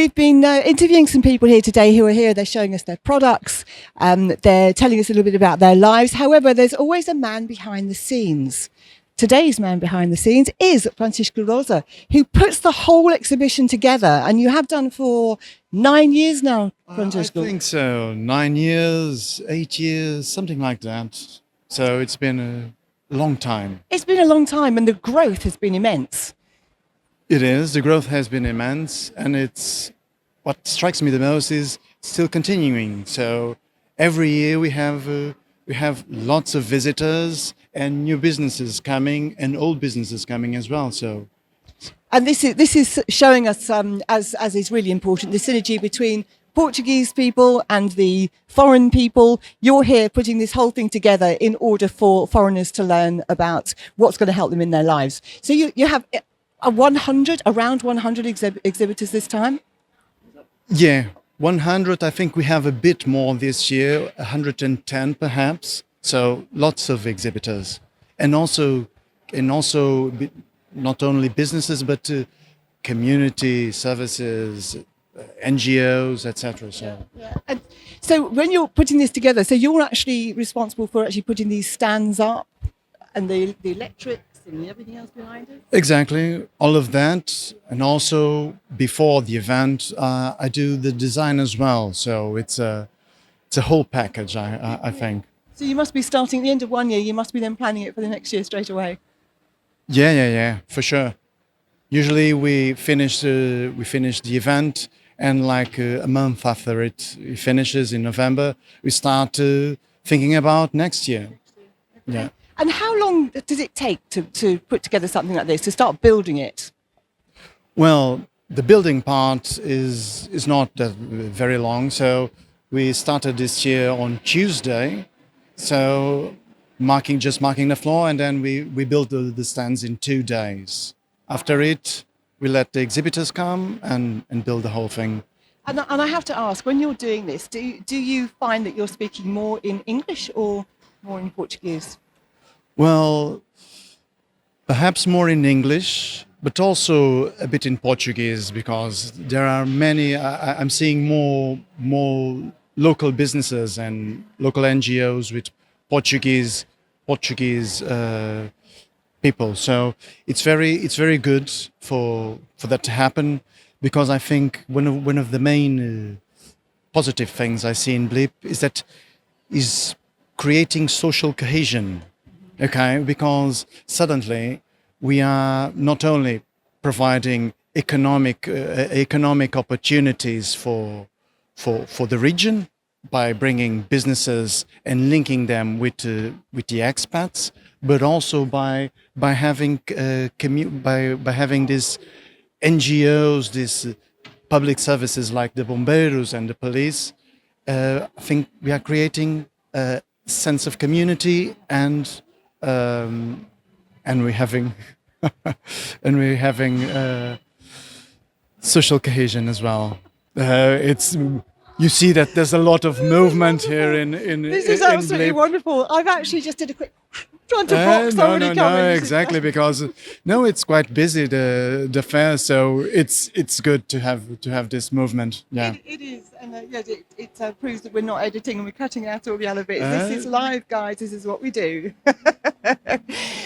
We've been interviewing some people here today who are here. They're showing us their products. They're telling us a little bit about their lives. However, there's always a man behind the scenes. Today's man behind the scenes is Francisco Rosa, who puts the whole exhibition together. And you have done for 9 years now, Francisco. I think so. 9 years, 8 years, something like that. So it's been a long time. It's been a long time and the growth has been immense. It is. The growth has been immense, and it's what strikes me the most is still continuing. So every year we have lots of visitors and new businesses coming and old businesses coming as well. So, and this is showing us, as is really important, the synergy between Portuguese people and the foreign people. You're here putting this whole thing together in order for foreigners to learn about what's going to help them in their lives. So you have around 100 exhibitors this time? yeah, 100. I think we have a bit more this year, 110 perhaps. So lots of exhibitors, and also not only businesses but community services, NGOs, etc. So. Yeah. And so when you're putting this together, so you're actually responsible for actually putting these stands up and the electrics and everything else behind it? Exactly, all of that, and also before the event, I do the design as well. So it's a whole package, I think. So you must be starting at the end of 1 year. You must be then planning it for the next year straight away. Yeah, for sure. Usually we finish the event, and like a month after it finishes in November, we start thinking about next year. Yeah. And how long does it take to put together something like this, to start building it? Well, the building part is not very long. So we started this year on Tuesday. So marking the floor, and then we built the stands in 2 days. After it, we let the exhibitors come and build the whole thing. And I have to ask, when you're doing this, do you find that you're speaking more in English or more in Portuguese? Well, perhaps more in English, but also a bit in Portuguese, because there are many. I'm seeing more local businesses and local NGOs with Portuguese people. So it's very good for that to happen, because I think one of the main positive things I see in Blip is creating social cohesion. Okay, because suddenly we are not only providing economic opportunities for the region by bringing businesses and linking them with the expats, but also by having these NGOs, these public services like the bombeiros and the police. I think we are creating a sense of community, and we're having social cohesion as well. You see that there's a lot of movement here in This is absolutely Blip. wonderful. I've actually just did a quick trying to box somebody coming. No, exactly, because it's quite busy the fair, so it's good to have this movement. Yeah, it is, and it proves that we're not editing and we're cutting out all the other bits. This is live, guys. This is what we do.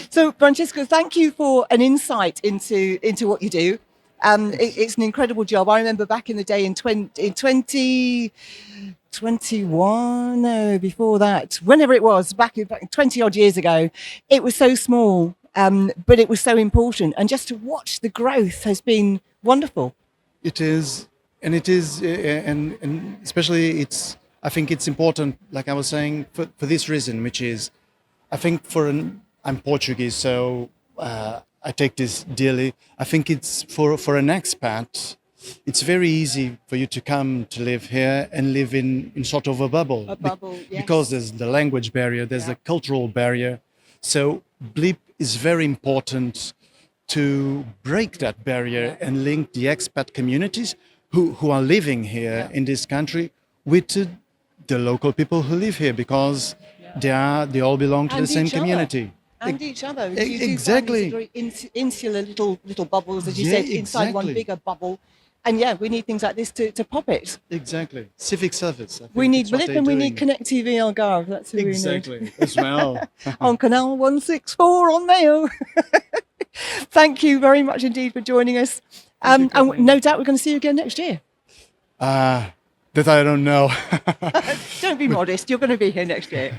So, Francisco, thank you for an insight into what you do. It's an incredible job. I remember back in the day in 2021, no, before that, whenever it was, back 20 odd years ago, it was so small, but it was so important. And just to watch the growth has been wonderful. it is, and especially I think it's important, like I was saying, for this reason, which is, I think I'm Portuguese, so I take this dearly. I think it's for an expat, it's very easy for you to come to live here and live in sort of a bubble. Yes. Because there's the language barrier, there's the cultural barrier. So Blip is very important to break that barrier and link the expat communities who are living here in this country with the local people who live here, because they all belong to the same community. And each other. Exactly. Very insular little bubbles, as you said, inside one exactly. bigger bubble. And yeah, we need things like this to pop it. Exactly. Civic service. I We think need it's what Blip they're and we need doing. Connect TV Algarve. That's who we need. Exactly. As well. On Canal 164 on Mayo. Thank you very much indeed for joining us. And no doubt we're going to see you again next year. That I don't know. Don't be modest. You're going to be here next year.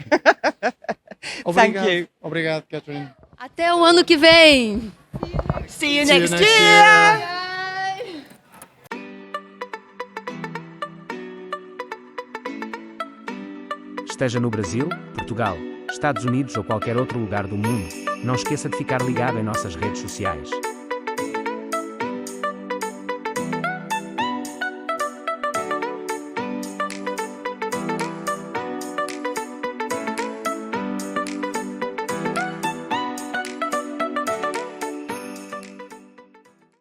Thank you. Obrigado, Catherine. Até o ano que vem! See you See you next next year. year. Esteja no Brasil, Portugal, Estados Unidos ou qualquer outro lugar do mundo, não esqueça de ficar ligado em nossas redes sociais.